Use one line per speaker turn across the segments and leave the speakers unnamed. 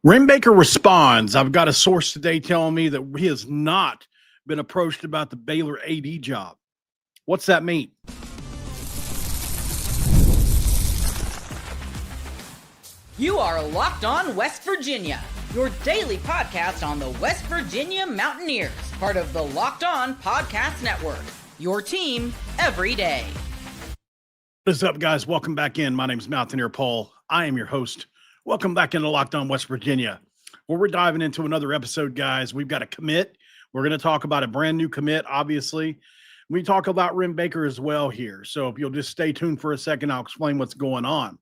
Ren Baker responds. I've got a source today telling me that he has not been approached about the Baylor AD job. What's that mean?
You are Locked On West Virginia, your daily podcast on the West Virginia Mountaineers, part of the Locked On Podcast Network, your team every day.
What is up, guys? Welcome back in. My name is Mountaineer Paul. I am your host. Welcome back into Locked On West Virginia, where we're diving into another episode, guys. We've got a commit. We're going to talk about a brand new commit, obviously. We talk about Ren Baker as well here. So if you'll just stay tuned for a second, I'll explain what's going on.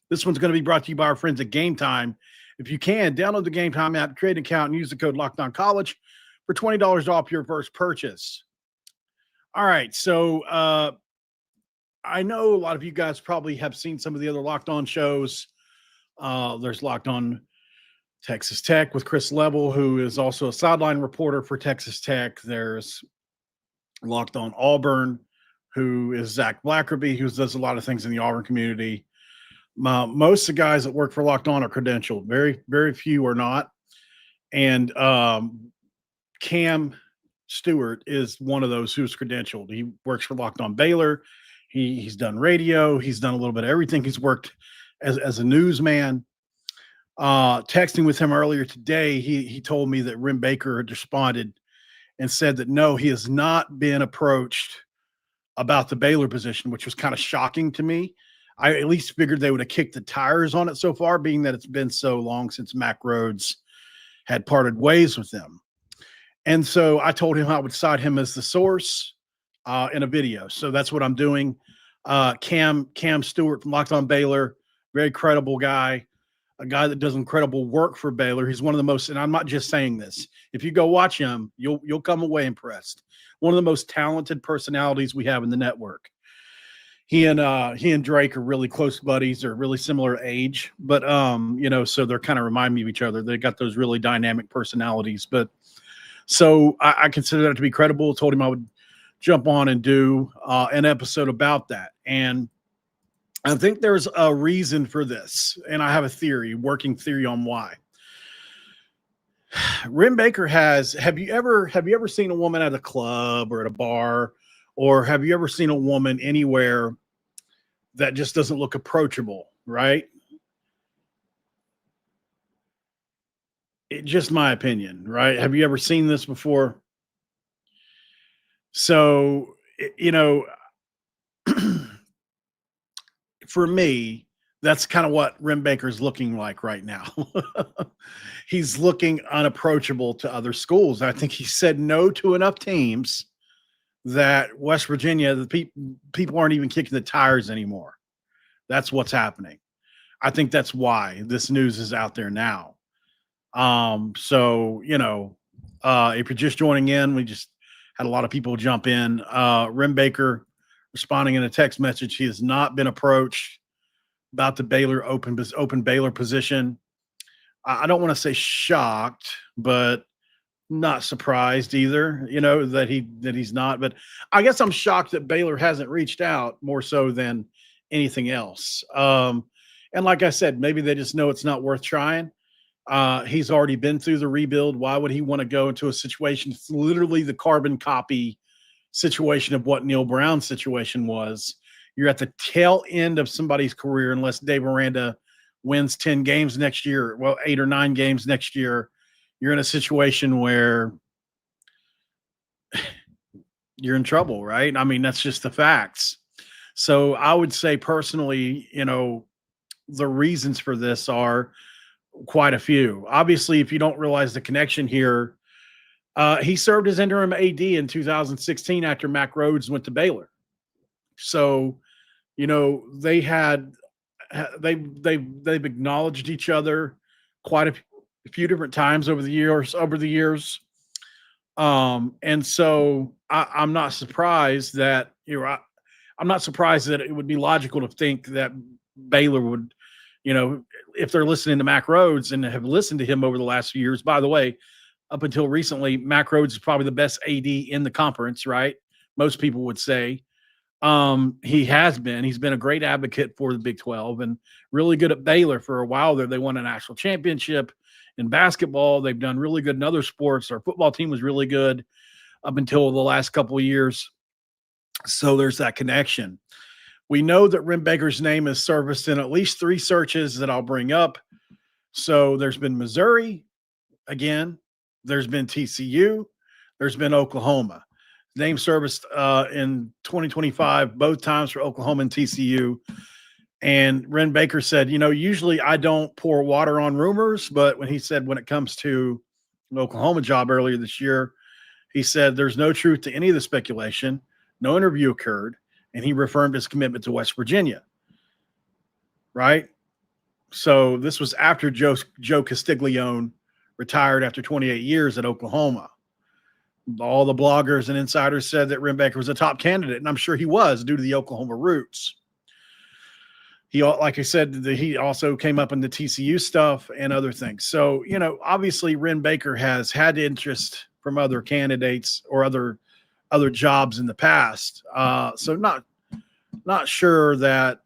This one's going to be brought to you by our friends at Game Time. If you can, download the Game Time app, create an account, and use the code LOCKEDONCollege for $20 off your first purchase. All right, so I know a lot of you guys probably have seen some of the other Locked On shows. There's Locked On Texas Tech with Chris Level, who is also a sideline reporter for Texas Tech. There's Locked On Auburn, who is Zach Blackerby, who does a lot of things in the Auburn community. Most of the guys that work for Locked On are credentialed. Very, very few are not. And Cam Stewart is one of those who's credentialed. He works for Locked On Baylor. He's done radio. He's done a little bit of everything. He's worked as a newsman. Texting with him earlier today, he told me that Ren Baker had responded and said that no, he has not been approached about the Baylor position, which was kind of shocking to me. I at least figured they would have kicked the tires on it so far, being that it's been so long since Mack Rhoades had parted ways with them. And so I told him I would cite him as the source in a video. So that's what I'm doing. Cam Stewart from Locked On Baylor, very credible guy, a guy that does incredible work for Baylor. He's one of the most, and I'm not just saying this. If you go watch him, you'll come away impressed. One of the most talented personalities we have in the network. He and Drake are really close buddies. They're really similar age, but so they're kind of remind me of each other. They got those really dynamic personalities. But so I consider that to be credible. Told him I would jump on and do an episode about that. And I think there's a reason for this, and I have a theory, working theory on why. Ren Baker have you ever seen a woman at a club or at a bar, or have you ever seen a woman anywhere that just doesn't look approachable, right? It's just my opinion, right? Have you ever seen this before? So, for me, that's kind of what Ren Baker's looking like right now. He's looking unapproachable to other schools. I think he said no to enough teams that West Virginia, the people aren't even kicking the tires anymore. That's what's happening. I think that's why this news is out there now. If you're just joining in, we just had a lot of people jump in. Ren Baker responding in a text message. He has not been approached about the Baylor open Baylor position. I don't want to say shocked, but not surprised either, that he's not. But I guess I'm shocked that Baylor hasn't reached out more so than anything else. And like I said, maybe they just know it's not worth trying. He's already been through the rebuild. Why would he want to go into a situation? It's literally the carbon copy situation of what Neal Brown's situation was. You're at the tail end of somebody's career, unless Dave Aranda wins 10 games next year, 8 or 9 games next year. You're in a situation where you're in trouble, right? I mean, that's just the facts. So I would say personally, the reasons for this are quite a few. Obviously, if you don't realize the connection here, he served as interim AD in 2016 after Mack Rhoades went to Baylor. So, they've acknowledged each other quite a few different times over the years. And so I'm not surprised that I'm not surprised that it would be logical to think that Baylor would, if they're listening to Mack Rhoades and have listened to him over the last few years. By the way, up until recently, Mack Rhoades is probably the best AD in the conference, right? Most people would say. He has been. He's been a great advocate for the Big 12 and really good at Baylor for a while there. They won a national championship in basketball. They've done really good in other sports. Our football team was really good up until the last couple of years. So there's that connection. We know that Ren Baker's name is serviced in at least 3 searches that I'll bring up. So there's been Missouri, again, there's been TCU, there's been Oklahoma. Name serviced in 2025, both times for Oklahoma and TCU. And Ren Baker said, usually I don't pour water on rumors, but when he said when it comes to an Oklahoma job earlier this year, he said there's no truth to any of the speculation. No interview occurred, and he reaffirmed his commitment to West Virginia. Right? So this was after Joe Castiglione retired after 28 years at Oklahoma. All the bloggers and insiders said that Ren Baker was a top candidate, and I'm sure he was due to the Oklahoma roots. He, like I said, he also came up in the TCU stuff and other things. So, obviously Ren Baker has had interest from other candidates or other jobs in the past. So not sure that,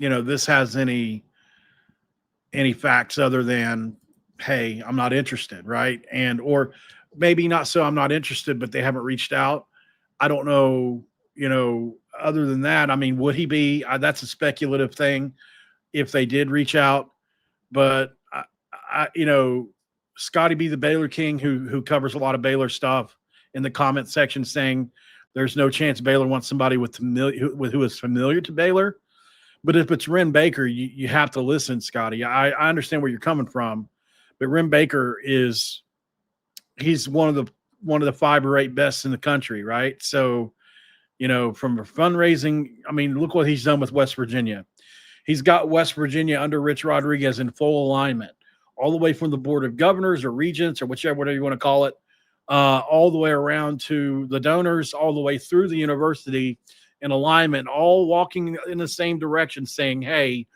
this has any facts other than, hey, I'm not interested, right? Or maybe not so I'm not interested, but they haven't reached out. I don't know, other than that, I mean, would he be? That's a speculative thing if they did reach out. But, Scotty B, the Baylor King, who covers a lot of Baylor stuff in the comment section saying there's no chance Baylor wants somebody who is familiar to Baylor. But if it's Ren Baker, you have to listen, Scotty. I understand where you're coming from. But Ren Baker he's one of the 5 or 8 best in the country, right? So, from a fundraising, I mean, look what he's done with West Virginia. He's got West Virginia under Rich Rodriguez in full alignment, all the way from the Board of Governors or Regents or whatever you want to call it, all the way around to the donors, all the way through the university in alignment, all walking in the same direction, saying, hey,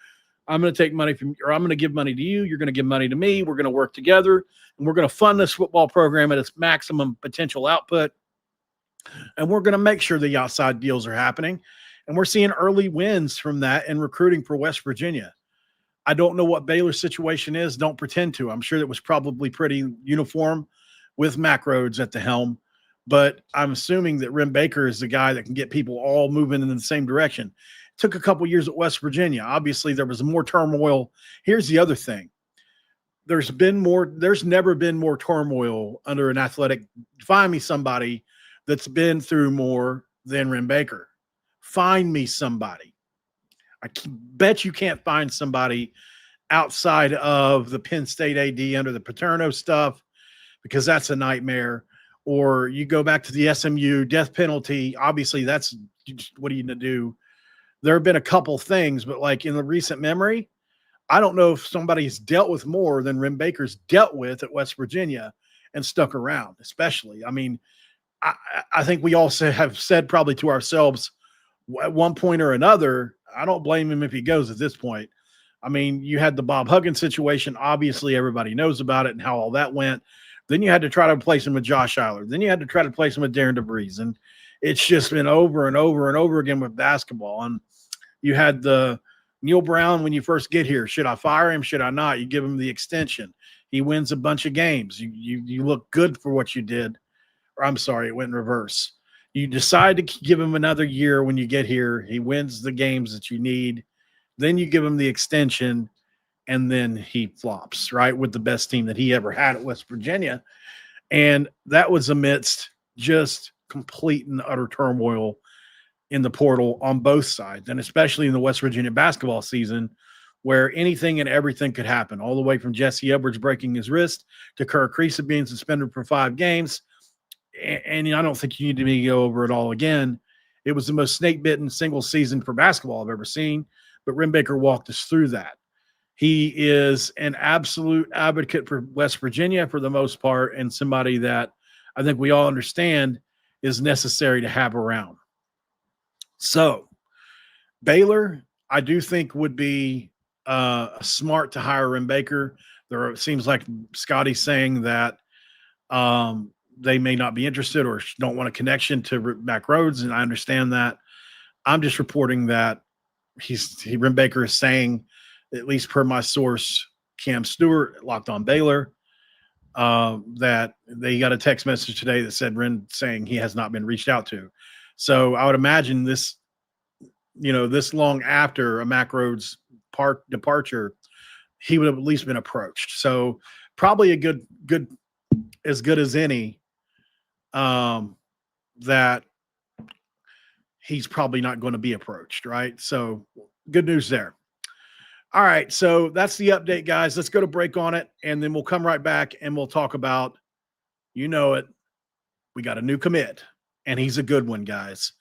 I'm going to take money from you, or I'm going to give money to you. You're going to give money to me. We're going to work together, and we're going to fund this football program at its maximum potential output. And we're going to make sure the outside deals are happening. And we're seeing early wins from that in recruiting for West Virginia. I don't know what Baylor's situation is. Don't pretend to. I'm sure it was probably pretty uniform with Mack Rhodes at the helm. But I'm assuming that Ren Baker is the guy that can get people all moving in the same direction. It took a couple years at West Virginia. Obviously, there was more turmoil. Here's the other thing. There's never been more turmoil under an athletic. Find me somebody that's been through more than Ren Baker. Find me somebody. I bet you can't find somebody outside of the Penn State AD under the Paterno stuff, because that's a nightmare. Or you go back to the SMU death penalty. Obviously, that's what are you going to do? There have been a couple things, but like in the recent memory, I don't know if somebody's dealt with more than Ren Baker's dealt with at West Virginia and stuck around, especially. I mean, I think we all have said probably to ourselves at one point or another, I don't blame him if he goes at this point. I mean, you had the Bob Huggins situation. Obviously, everybody knows about it and how all that went. Then you had to try to replace him with Josh Eiler. Then you had to try to replace him with Darren DeVries. And it's just been over and over and over again with basketball. And you had the Neal Brown when you first get here. Should I fire him? Should I not? You give him the extension. He wins a bunch of games. You look good for what you did. Or I'm sorry, it went in reverse. You decide to give him another year when you get here. He wins the games that you need. Then you give him the extension, and then he flops, right, with the best team that he ever had at West Virginia. And that was amidst just complete and utter turmoil in the portal on both sides, and especially in the West Virginia basketball season, where anything and everything could happen, all the way from Jesse Edwards breaking his wrist to Kirk Creesa being suspended for 5 games. And I don't think you need to go over it all again. It was the most snake-bitten single season for basketball I've ever seen, but Ren Baker walked us through that. He is an absolute advocate for West Virginia for the most part, and somebody that I think we all understand is necessary to have around. So Baylor, I do think would be smart to hire Ren Baker. It seems like Scotty's saying that they may not be interested or don't want a connection to back roads, and I understand that. I'm just reporting that Ren Baker is saying, at least per my source, Cam Stewart, Locked On Baylor, that they got a text message today that said Ren saying he has not been reached out to. So I would imagine this, this long after a Mac Rhodes departure, he would have at least been approached. So probably a good as good as any, that he's probably not going to be approached, right? So good news there. All right, so that's the update, guys. Let's go to break on it, and then we'll come right back and we'll talk about, we got a new commit, and he's a good one, guys.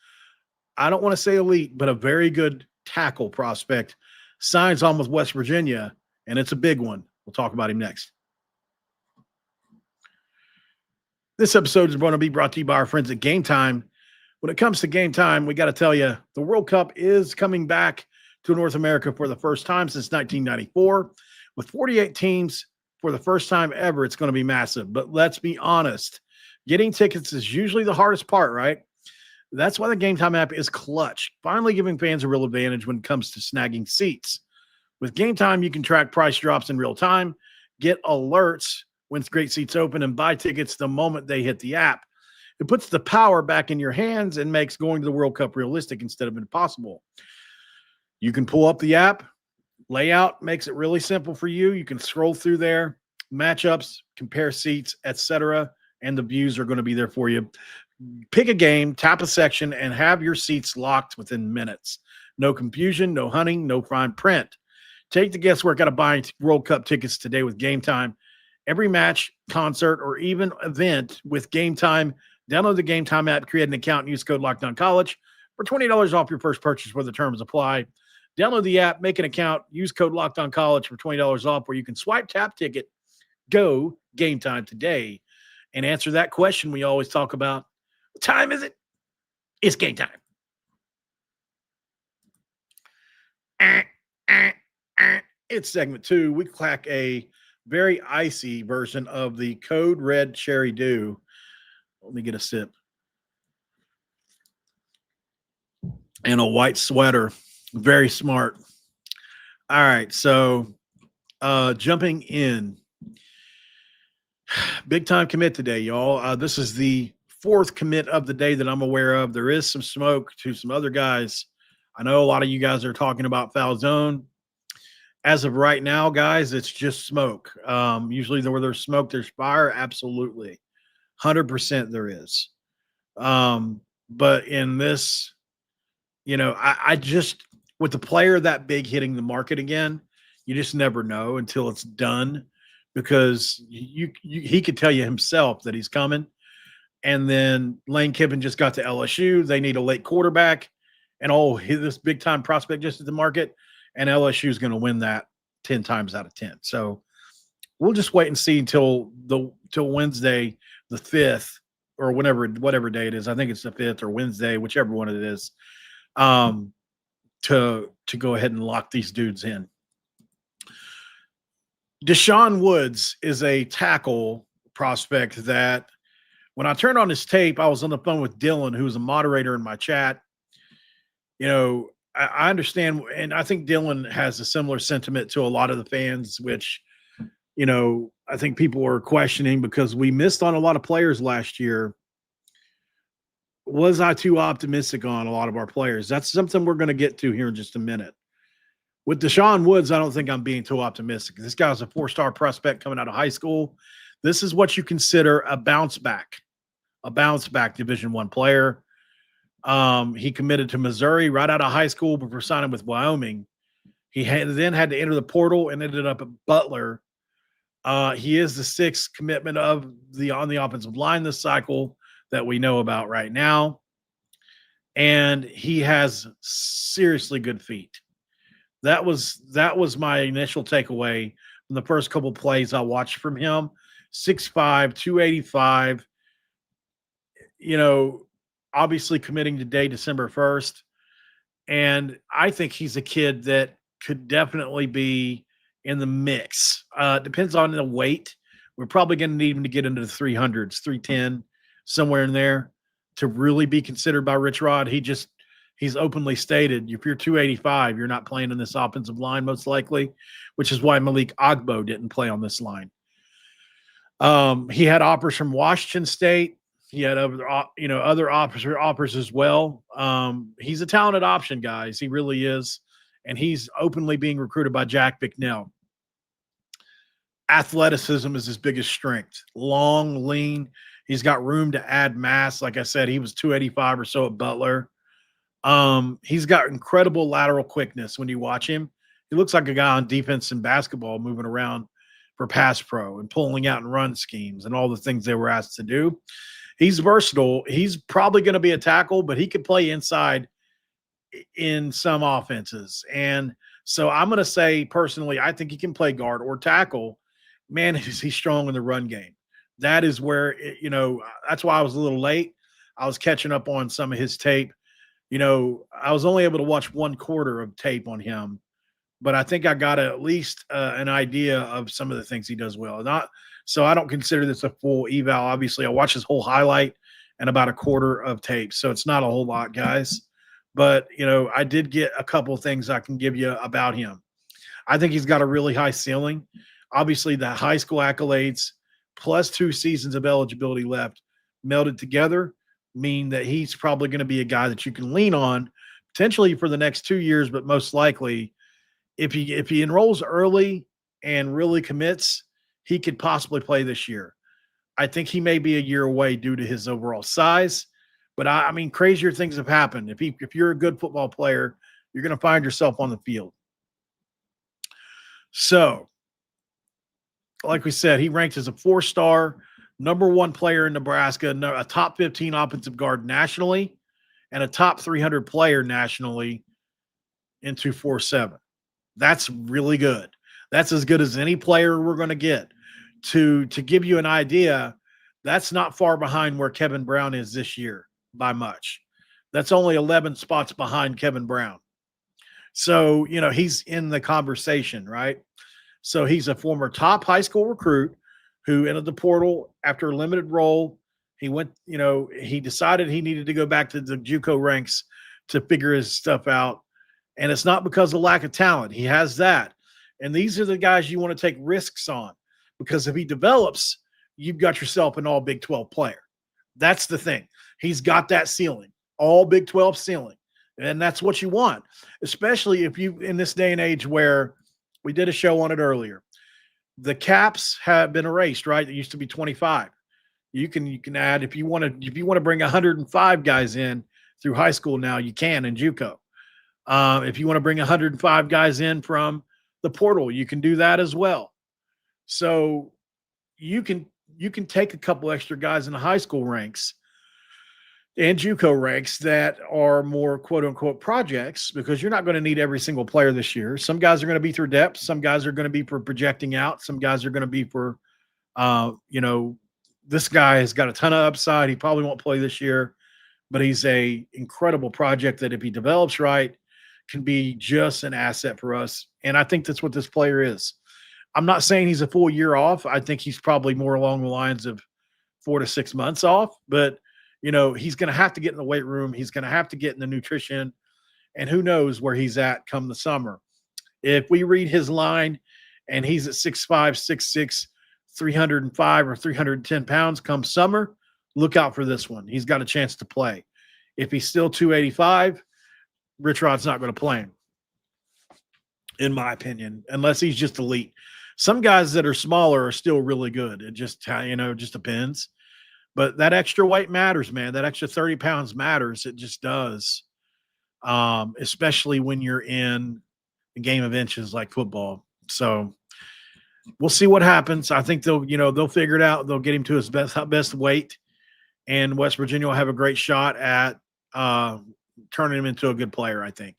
I don't want to say elite, but a very good tackle prospect. Signs on with West Virginia, and it's a big one. We'll talk about him next. This episode is going to be brought to you by our friends at Game Time. When it comes to Game Time, we got to tell you, the World Cup is coming back to North America for the first time since 1994. With 48 teams for the first time ever, it's going to be massive. But let's be honest, getting tickets is usually the hardest part, right? That's why the Game Time app is clutch, finally giving fans a real advantage when it comes to snagging seats. With Game Time, you can track price drops in real time, get alerts when great seats open, and buy tickets the moment they hit the app. It puts the power back in your hands and makes going to the World Cup realistic instead of impossible. You can pull up the app. Layout makes it really simple for you. You can scroll through there, matchups, compare seats, etc., and the views are going to be there for you. Pick a game, tap a section, and have your seats locked within minutes. No confusion, no hunting, no fine print. Take the guesswork out of buying World Cup tickets today with Game Time. Every match, concert, or even event with Game Time. Download the Game Time app, create an account, and use code LOCKEDONCollege for $20 off your first purchase where the terms apply. Download the app, make an account, use code LOCKEDONCollege for $20 off, where you can swipe, tap, ticket, go Game Time today, and answer that question we always talk about. What time is it? It's game time. It's segment 2. We crack a very icy version of the Code Red Cherry Dew. Let me get a sip. And a white sweater. Very smart. All right, so jumping in. Big time commit today, y'all. This is the 4th commit of the day that I'm aware of. There is some smoke to some other guys. I know a lot of you guys are talking about foul zone. As of right now, guys, it's just smoke. Usually where there's smoke, there's fire. Absolutely. 100% there is. But in this, I just, with the player that big hitting the market again, you just never know until it's done, because he could tell you himself that he's coming. And then Lane Kiffin just got to LSU. They need a late quarterback. And this big time prospect just at the market. And LSU is going to win that 10 times out of 10. So we'll just wait and see until Wednesday, the 5th, or whatever day it is. I think it's the 5th or Wednesday, whichever one it is, to go ahead and lock these dudes in. Deshawn Woods is a tackle prospect that, when I turned on his tape, I was on the phone with Dylan, who's a moderator in my chat. I understand, and I think Dylan has a similar sentiment to a lot of the fans, which, I think people are questioning because we missed on a lot of players last year. Was I too optimistic on a lot of our players? That's something we're going to get to here in just a minute. With Deshawn Woods, I don't think I'm being too optimistic. This guy's a 4-star prospect coming out of high school. This is what you consider a bounce back Division I player. He committed to Missouri right out of high school before signing with Wyoming. He then had to enter the portal and ended up at Butler. He is the 6th commitment on the offensive line this cycle that we know about right now. And he has seriously good feet. That was my initial takeaway from the first couple plays I watched from him. 6'5", 285. Obviously committing today, December 1st. And I think he's a kid that could definitely be in the mix. Depends on the weight. We're probably going to need him to get into the 300s, 310, somewhere in there to really be considered by Rich Rod. He's openly stated, if you're 285, you're not playing in this offensive line most likely, which is why Malik Ogbo didn't play on this line. He had offers from Washington State. He had other offers as well. He's a talented option, guys. He really is. And he's openly being recruited by Jack Bicknell. Athleticism is his biggest strength. Long, lean. He's got room to add mass. Like I said, he was 285 or so at Butler. He's got incredible lateral quickness when you watch him. He looks like a guy on defense in basketball moving around for pass pro and pulling out and run schemes and all the things they were asked to do. He's versatile. He's probably going to be a tackle, but he could play inside in some offenses. And so I'm going to say personally, I think he can play guard or tackle. Man, is he strong in the run game. That is where, that's why I was a little late. I was catching up on some of his tape. I was only able to watch 1/4 of tape on him, but I think I got at least an idea of some of the things he does well. So I don't consider this a full eval. Obviously, I watched his whole highlight and about 1/4 of tape. So it's not a whole lot, guys. But, I did get a couple of things I can give you about him. I think he's got a really high ceiling. Obviously, the high school accolades plus 2 seasons of eligibility left melded together mean that he's probably going to be a guy that you can lean on potentially for the next 2 years, but most likely if he enrolls early and really commits, he could possibly play this year. I think he may be a year away due to his overall size, but I mean, crazier things have happened. If you're a good football player, you're going to find yourself on the field. So, like we said, he ranked as a 4-star, number 1 player in Nebraska, a top 15 offensive guard nationally, and a top 300 player nationally in 247. That's really good. That's as good as any player we're going to get. To give you an idea, that's not far behind where Kevin Brown is this year by much. That's only 11 spots behind Kevin Brown. So, he's in the conversation, right? So he's a former top high school recruit who entered the portal after a limited role. He went, he decided he needed to go back to the JUCO ranks to figure his stuff out. And it's not because of lack of talent. He has that. And these are the guys you want to take risks on, because if he develops, you've got yourself an all Big 12 player. That's the thing. He's got that ceiling, all Big 12 ceiling. And that's what you want, especially if you, in this day and age where we did a show on it earlier, the caps have been erased, right? It used to be 25. You can add, if you want to bring 105 guys in through high school now, you can in JUCO. If you want to bring 105 guys in from the portal, you can do that as well. So you can take a couple extra guys in the high school ranks and JUCO ranks that are more quote unquote projects, because you're not going to need every single player this year. Some guys are going to be through depth. Some guys are going to be for projecting out. Some guys are going to be for, this guy has got a ton of upside. He probably won't play this year, but he's a incredible project that if he develops right, can be just an asset for us. And I think that's what this player is. I'm not saying he's a full year off. I think he's probably more along the lines of 4 to 6 months off, but he's going to have to get in the weight room. He's going to have to get in the nutrition, and who knows where he's at come the summer. If we read his line and he's at 6'5", 6'6", 305 or 310 pounds come summer, look out for this one. He's got a chance to play. If he's still 285, Rich Rod's not going to play him, in my opinion, unless he's just elite. Some guys that are smaller are still really good. It just, just depends. But that extra weight matters, man. That extra 30 pounds matters. It just does, especially when you're in a game of inches like football. So we'll see what happens. I think they'll figure it out. They'll get him to his best weight, and West Virginia will have a great shot at turning him into a good player, I think.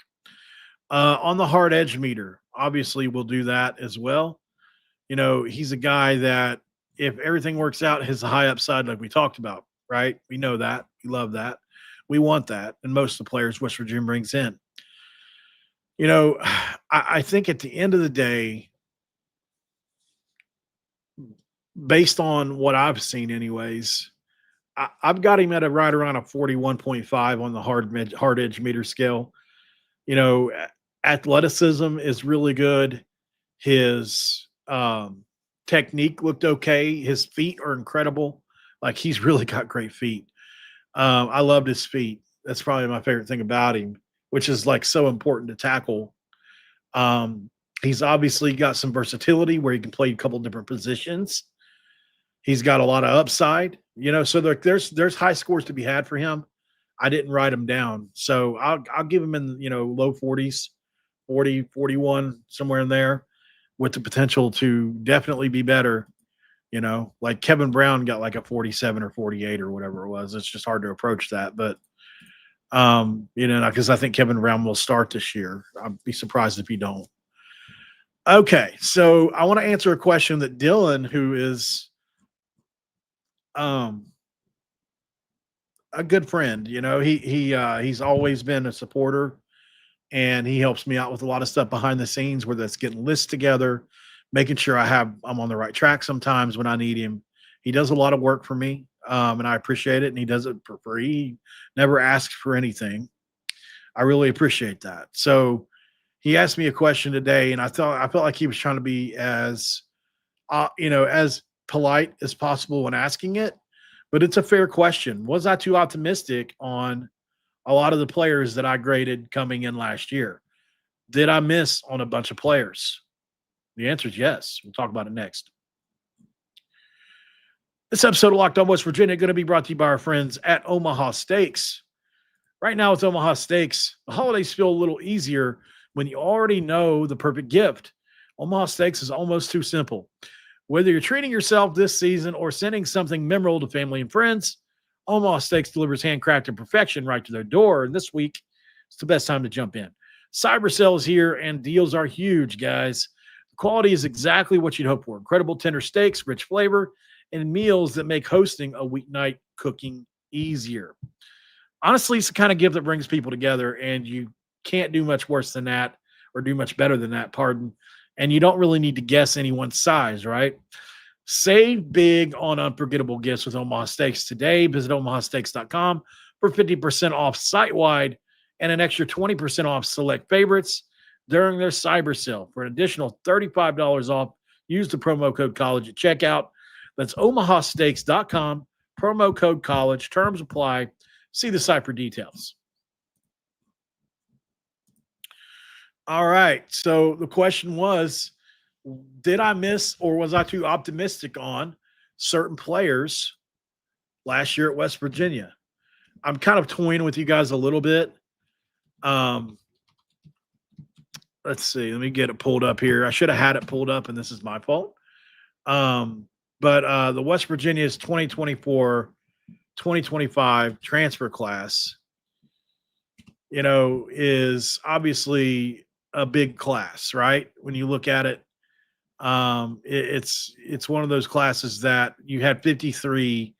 On the hard edge meter, obviously we'll do that as well. He's a guy that if everything works out, his high upside, like we talked about, right? We know that. We love that. We want that. And most of the players West Virginia brings in. I think at the end of the day, based on what I've seen anyways, I've got him at right around a 41.5 on the hard edge meter scale. Athleticism is really good. His technique looked okay. His feet are incredible. Like, he's really got great feet. I loved his feet. That's probably my favorite thing about him, which is like so important to tackle. He's obviously got some versatility where he can play a couple different positions. He's got a lot of upside, so there's high scores to be had for him. I didn't write him down. So I'll give him in, low 40s, 40, 41, somewhere in there, with the potential to definitely be better. Like Kevin Brown got like a 47 or 48 or whatever it was. It's just hard to approach that. But, because I think Kevin Brown will start this year. I'd be surprised if he don't. Okay, so I want to answer a question that Dylan, who is a good friend, he's always been a supporter, and he helps me out with a lot of stuff behind the scenes, whether that's getting lists together, making sure I'm on the right track sometimes when I need him. He does a lot of work for me, and I appreciate it, and he does it for free. He never asks for anything. I really appreciate that. So he asked me a question today, and I felt like he was trying to be as as polite as possible when asking it, but it's a fair question. Was I too optimistic on a lot of the players that I graded coming in last year? Did I miss on a bunch of players? The answer is yes. We'll talk about it next. This episode of Locked On West Virginia going to be brought to you by our friends at Omaha Stakes. Right now with Omaha Stakes, the holidays feel a little easier when you already know the perfect gift. Omaha Stakes is almost too simple. Whether you're treating yourself this season or sending something memorable to family and friends, Omaha Stakes delivers handcrafted perfection right to their door. And this week, it's the best time to jump in. Cyber Sale is here, and deals are huge, guys. The quality is exactly what you'd hope for. Incredible tender steaks, rich flavor, and meals that make hosting a weeknight cooking easier. Honestly, it's the kind of gift that brings people together, and you can't do much worse than that, or do much better than that, pardon. And you don't really need to guess anyone's size, right? Save big on unforgettable gifts with Omaha Steaks today. Visit omahasteaks.com for 50% off site-wide and an extra 20% off select favorites during their cyber sale. For an additional $35 off, use the promo code COLLEGE at checkout. That's omahasteaks.com, promo code COLLEGE. Terms apply. See the site for details. All right. So the question was, did I miss or was I too optimistic on certain players last year at West Virginia? I'm kind of toying with you guys a little bit. Let's see. Let me get it pulled up here. I should have had it pulled up, and this is my fault. But the West Virginia's 2024-2025 transfer class, is obviously a big class, right? When you look at it, it's one of those classes that you had 53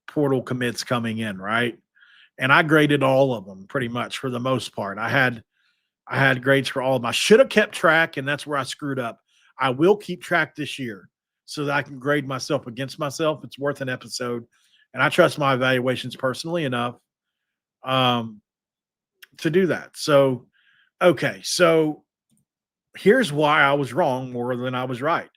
portal commits coming in, right? And I graded all of them pretty much for the most part. I had grades for all of them. I should have kept track, and that's where I screwed up. I will keep track this year so that I can grade myself against myself. It's worth an episode, and I trust my evaluations personally enough to do that. So, okay, so here's why I was wrong more than I was right.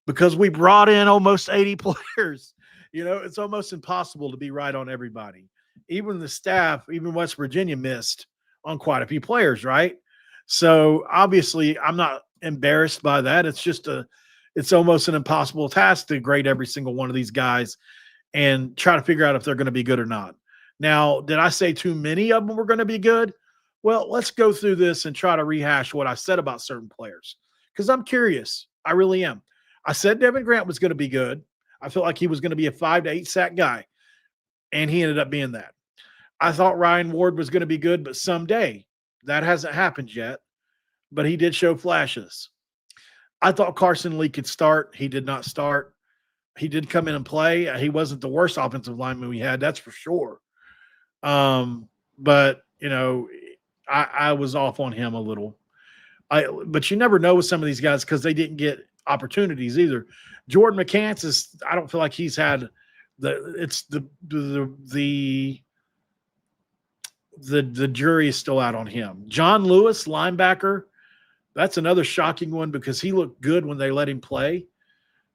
Because we brought in almost 80 players. It's almost impossible to be right on everybody. Even the staff, even West Virginia missed on quite a few players, right? So obviously I'm not embarrassed by that. It's almost an impossible task to grade every single one of these guys and try to figure out if they're going to be good or not. Now, did I say too many of them were going to be good? Well, let's go through this and try to rehash what I said about certain players, because I'm curious. I really am. I said Devin Grant was going to be good. I felt like he was going to be a 5 to 8 sack guy, and he ended up being that. I thought Ryan Ward was going to be good, but someday. That hasn't happened yet, but he did show flashes. I thought Carson Lee could start. He did not start. He did come in and play. He wasn't the worst offensive lineman we had, that's for sure. But, I was off on him a little. But you never know with some of these guys because they didn't get opportunities either. Jordan McCants I don't feel like he's had The jury is still out on him. John Lewis, linebacker, that's another shocking one because he looked good when they let him play.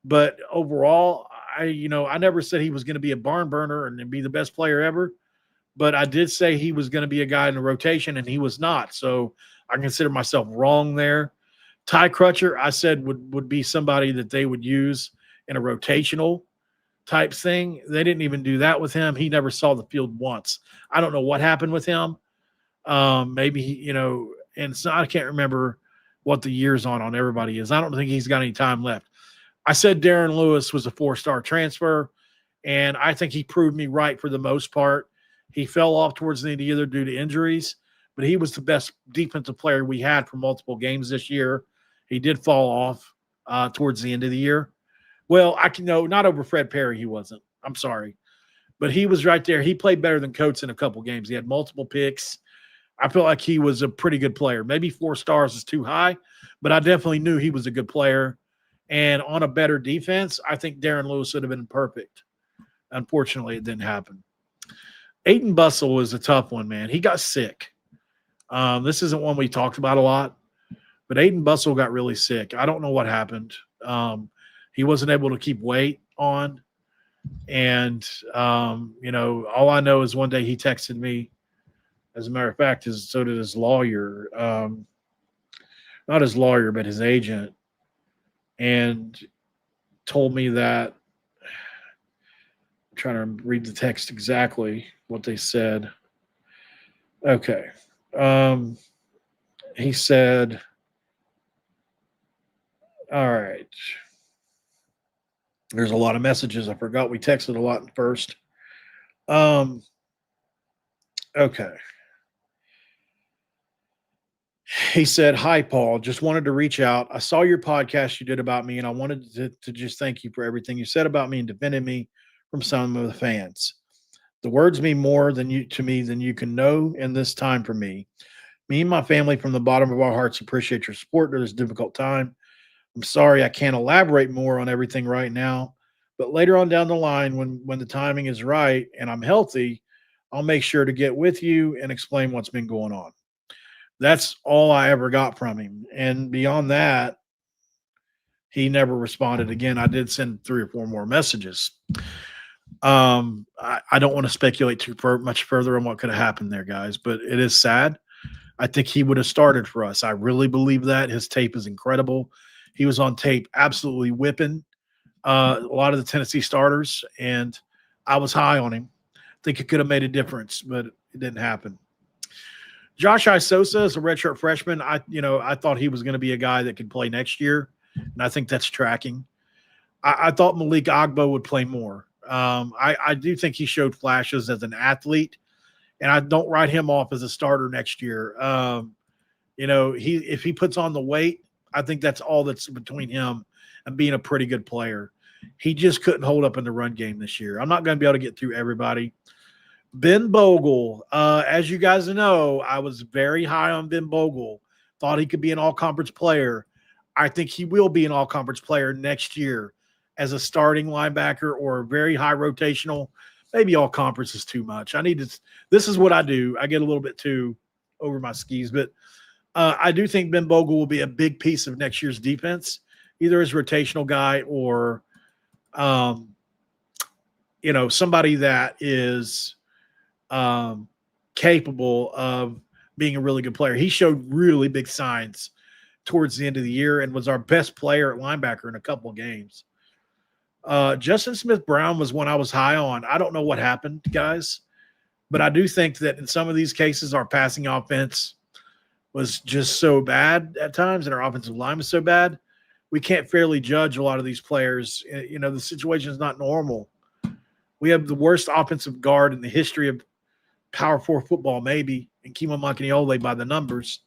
But overall, I never said he was going to be a barn burner and be the best player ever. But I did say he was going to be a guy in the rotation, and he was not. So I consider myself wrong there. Ty Crutcher, I said would be somebody that they would use in a rotational type thing. They didn't even do that with him. He never saw the field once. I don't know what happened with him. Maybe, and so I can't remember what the years on everybody is. I don't think he's got any time left. I said Darren Lewis was a 4-star transfer, and I think he proved me right for the most part. He fell off towards the end of the year due to injuries, but he was the best defensive player we had for multiple games this year. He did fall off towards the end of the year. Well, not over Fred Perry, he wasn't. I'm sorry. But he was right there. He played better than Coates in a couple games. He had multiple picks. I feel like he was a pretty good player. Maybe 4 stars is too high, but I definitely knew he was a good player. And on a better defense, I think Darren Lewis would have been perfect. Unfortunately, it didn't happen. Aiden Bussell was a tough one, man. He got sick. This isn't one we talked about a lot, but Aiden Bussell got really sick. I don't know what happened. He wasn't able to keep weight on. And, all I know is one day he texted me. As a matter of fact, so did his lawyer. Not his lawyer, but his agent. And told me that – I'm trying to read the text exactly what they said. Okay. He said, all right. There's a lot of messages. I forgot we texted a lot first. Okay. He said, hi, Paul. Just wanted to reach out. I saw your podcast you did about me, and I wanted to just thank you for everything you said about me and defended me from some of the fans. The words mean more to me than you can know in this time for me. Me and my family from the bottom of our hearts appreciate your support during this difficult time. I'm sorry I can't elaborate more on everything right now, but later on down the line when the timing is right and I'm healthy, I'll make sure to get with you and explain what's been going on. That's all I ever got from him. And beyond that, he never responded again. I did send 3 or 4 more messages. I don't want to speculate too much further on what could have happened there, guys, but it is sad. I think he would have started for us. I really believe that. His tape is incredible. He was on tape absolutely whipping a lot of the Tennessee starters, and I was high on him. I think it could have made a difference, but it didn't happen. Josh Isosa is a redshirt freshman. I thought he was going to be a guy that could play next year, and I think that's tracking. I thought Malik Agbo would play more. I do think he showed flashes as an athlete, and I don't write him off as a starter next year. If he puts on the weight, I think that's all that's between him and being a pretty good player. He just couldn't hold up in the run game this year. I'm not going to be able to get through everybody. Ben Bogle, as you guys know, I was very high on Ben Bogle. Thought he could be an all-conference player. I think he will be an all-conference player next year as a starting linebacker or a very high rotational. Maybe all-conference is too much. This is what I do. I get a little bit too over my skis, but I do think Ben Bogle will be a big piece of next year's defense, either as a rotational guy or, somebody that is capable of being a really good player. He showed really big signs towards the end of the year and was our best player at linebacker in a couple of games. Justin Smith-Brown was one I was high on. I don't know what happened, guys, but I do think that in some of these cases, our passing offense was just so bad at times and our offensive line was so bad. We can't fairly judge a lot of these players. The situation is not normal. We have the worst offensive guard in the history of Power 4 football, maybe, and Kimo Mankiniole by the numbers.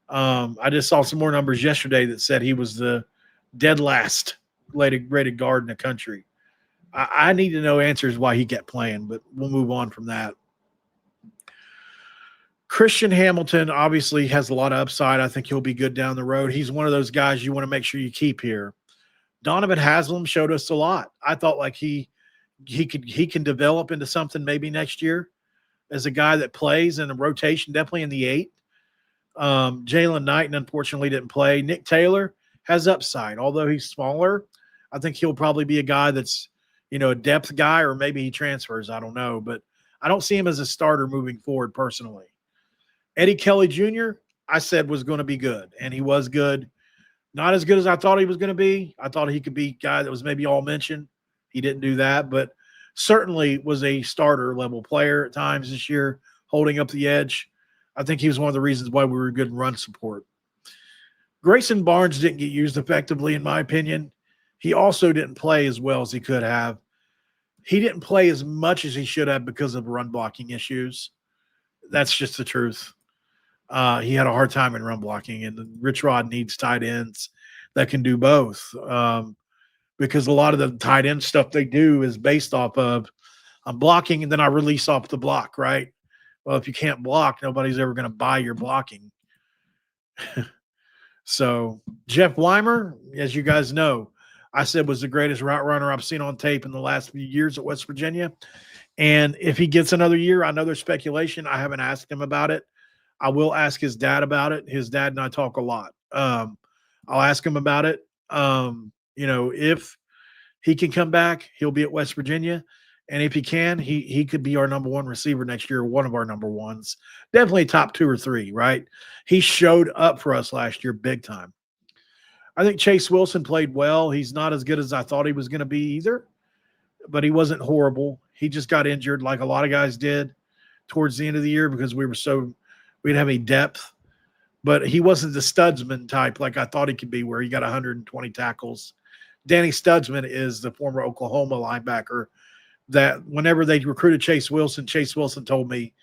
I just saw some more numbers yesterday that said he was the dead last rated guard in the country. I need to know answers why he kept playing, but we'll move on from that. Christian Hamilton obviously has a lot of upside. I think he'll be good down the road. He's one of those guys you want to make sure you keep here. Donovan Haslam showed us a lot. I thought like he he can develop into something maybe next year as a guy that plays in a rotation, definitely in the 8. Jalen Knighton, unfortunately, didn't play. Nick Taylor has upside. Although he's smaller, I think he'll probably be a guy that's, a depth guy, or maybe he transfers. I don't know. But I don't see him as a starter moving forward personally. Eddie Kelly Jr., I said was going to be good, and he was good. Not as good as I thought he was going to be. I thought he could be a guy that was maybe all mention. He didn't do that, but certainly was a starter level player at times this year, holding up the edge. I think he was one of the reasons why we were good in run support. Grayson Barnes didn't get used effectively, in my opinion. He also didn't play as well as he could have. He didn't play as much as he should have because of run blocking issues. That's just the truth. He had a hard time in run blocking, and Rich Rod needs tight ends that can do both, because a lot of the tight end stuff they do is based off of I'm blocking and then I release off the block, right? Well, if you can't block, nobody's ever going to buy your blocking. So Jeff Weimer, as you guys know, I said was the greatest route runner I've seen on tape in the last few years at West Virginia. And if he gets another year, I know there's speculation. I haven't asked him about it. I will ask his dad about it. His dad and I talk a lot. I'll ask him about it. If he can come back, he'll be at West Virginia. And if he can, he could be our number 1 receiver next year, one of our number ones. Definitely top 2 or 3, right? He showed up for us last year big time. I think Chase Wilson played well. He's not as good as I thought he was going to be either, but he wasn't horrible. He just got injured like a lot of guys did towards the end of the year because we didn't have any depth. But he wasn't the Studsman type like I thought he could be, where he got 120 tackles. Danny Studsman is the former Oklahoma linebacker that whenever they recruited Chase Wilson told me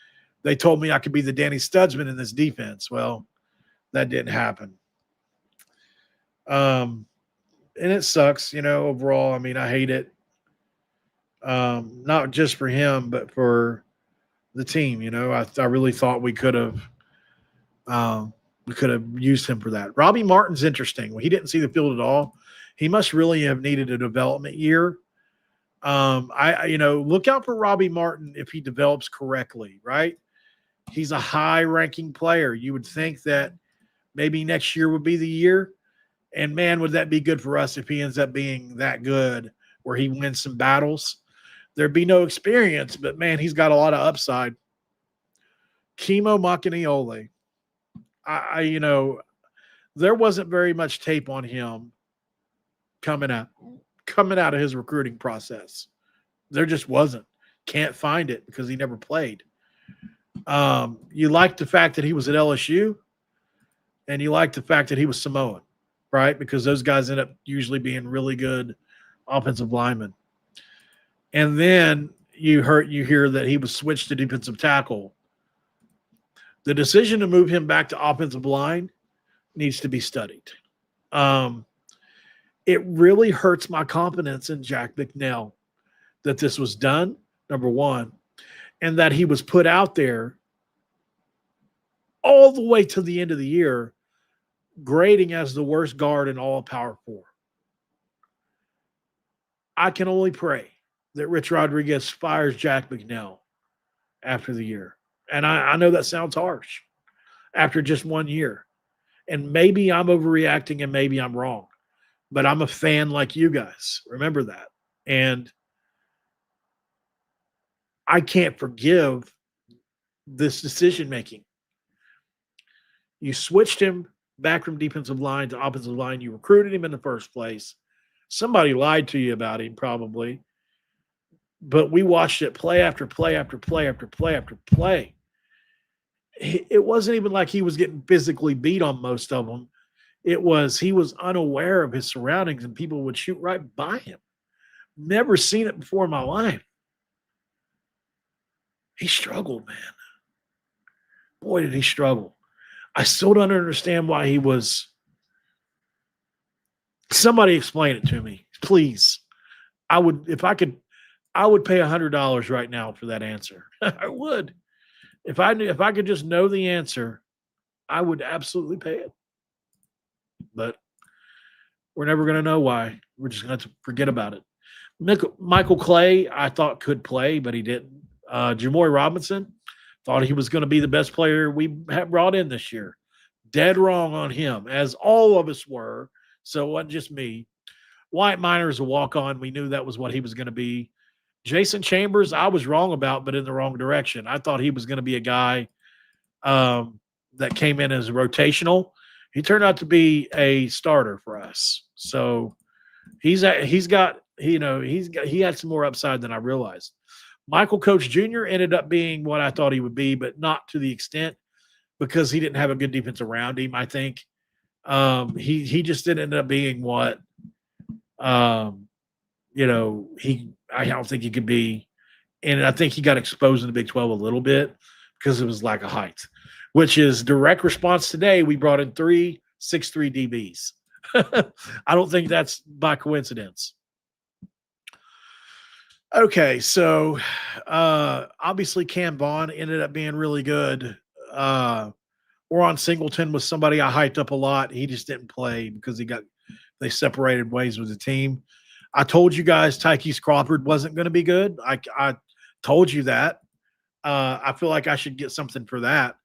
I could be the Danny Studsman in this defense. Well, that didn't happen. And it sucks, overall. I mean, I hate it. Not just for him, but for the team. I really thought we could have used him for that. Robbie Martin's interesting. Well, he didn't see the field at all. He must really have needed a development year. Look out for Robbie Martin if he develops correctly, right? He's a high-ranking player. You would think that maybe next year would be the year. And, man, would that be good for us if he ends up being that good where he wins some battles? There'd be no experience, but, man, he's got a lot of upside. Kimo Makaniole. There wasn't very much tape on him coming out of his recruiting process. There just wasn't. Can't find it because he never played. You like the fact that he was at LSU, and you like the fact that he was Samoan, right? Because those guys end up usually being really good offensive linemen. And then you hear that he was switched to defensive tackle. The decision to move him back to offensive line needs to be studied. It really hurts my confidence in Jack McNeil that this was done, number one, and that he was put out there all the way to the end of the year, grading as the worst guard in all of Power 4. I can only pray that Rich Rodriguez fires Jack McNeil after the year. And I know that sounds harsh after just 1 year. And maybe I'm overreacting and maybe I'm wrong. But I'm a fan like you guys. Remember that. And I can't forgive this decision-making. You switched him back from defensive line to offensive line. You recruited him in the first place. Somebody lied to you about him probably. But we watched it play after play after play after play after play. It wasn't even like he was getting physically beat on most of them. It was he was unaware of his surroundings and people would shoot right by him. Never seen it before in my life. He struggled, man. Boy, did he struggle. I still don't understand why he was. Somebody explain it to me, please. I would pay $100 right now for that answer. I would. If I could just know the answer, I would absolutely pay it. But we're never going to know why. We're just going to have to forget about it.
Michael Clay, I thought could play, but he didn't. Jamoy Robinson, thought he was going to be the best player we have brought in this year. Dead wrong on him, as all of us were. So it wasn't just me. Wyatt Minor is a walk-on. We knew that was what he was going to be. Jason Chambers, I was wrong about, but in the wrong direction. I thought he was going to be a guy that came in as rotational. He turned out to be a starter for us. So he had some more upside than I realized. Michael Coach Jr. ended up being what I thought he would be, but not to the extent because he didn't have a good defense around him. I think he just didn't end up being what I don't think he could be. And I think he got exposed in the Big 12 a little bit because it was lack of height, which is direct response today. We brought in 3 6'3" DBs. I don't think that's by coincidence. Okay, so obviously Cam Vaughn ended up being really good. Oron Singleton was somebody I hyped up a lot. He just didn't play because they separated ways with the team. I told you guys Tykees Crawford wasn't going to be good. I told you that. I feel like I should get something for that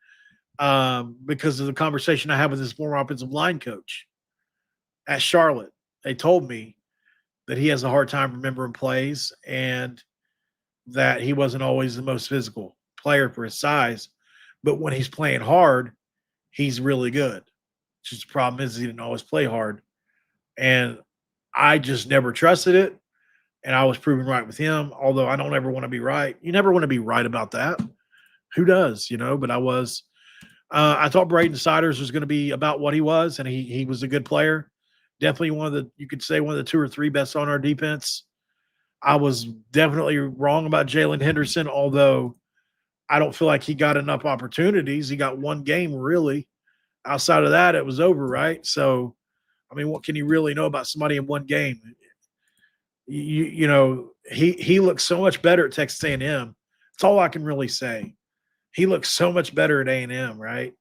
because of the conversation I had with his former offensive line coach at Charlotte. They told me that he has a hard time remembering plays and that he wasn't always the most physical player for his size. But when he's playing hard, he's really good. Just the problem is he didn't always play hard. And I just never trusted it. And I was proven right with him, although I don't ever want to be right. You never want to be right about that. Who does, But I was. I thought Braden Siders was going to be about what he was, and he was a good player. Definitely you could say one of the 2 or 3 best on our defense. I was definitely wrong about Jalen Henderson, although I don't feel like he got enough opportunities. He got 1 game, really. Outside of that, it was over, right? So, I mean, what can you really know about somebody in 1 game? He looks so much better at Texas A&M. That's all I can really say. He looks so much better at A&M, right?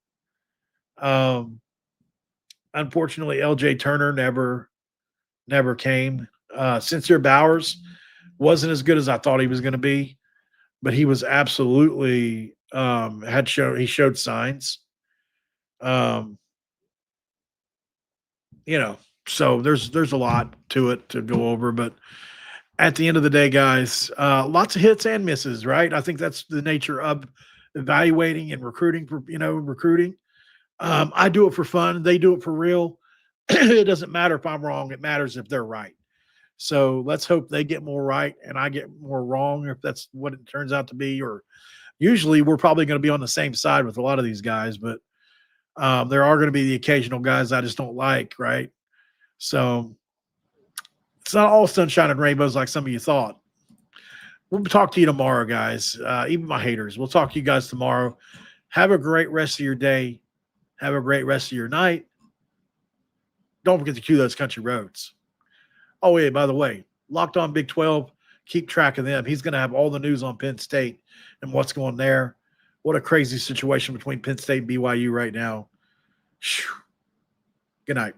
Unfortunately, LJ Turner never came. Sincere Bowers wasn't as good as I thought he was going to be, but he was absolutely he showed signs. So there's a lot to it to go over, but at the end of the day, guys, lots of hits and misses, right? I think that's the nature of evaluating and recruiting. I do it for fun. They do it for real. It doesn't matter if I'm wrong. It matters if they're right. So let's hope they get more right and I get more wrong if that's what it turns out to be. Or usually we're probably going to be on the same side with a lot of these guys, but there are going to be the occasional guys I just don't like, right? So it's not all sunshine and rainbows like some of you thought. We'll talk to you tomorrow, guys. Even my haters. We'll talk to you guys tomorrow. Have a great rest of your day. Have a great rest of your night. Don't forget to cue those country roads. Oh, yeah, by the way, Locked On Big 12, keep track of them. He's going to have all the news on Penn State and what's going there. What a crazy situation between Penn State and BYU right now. Whew. Good night.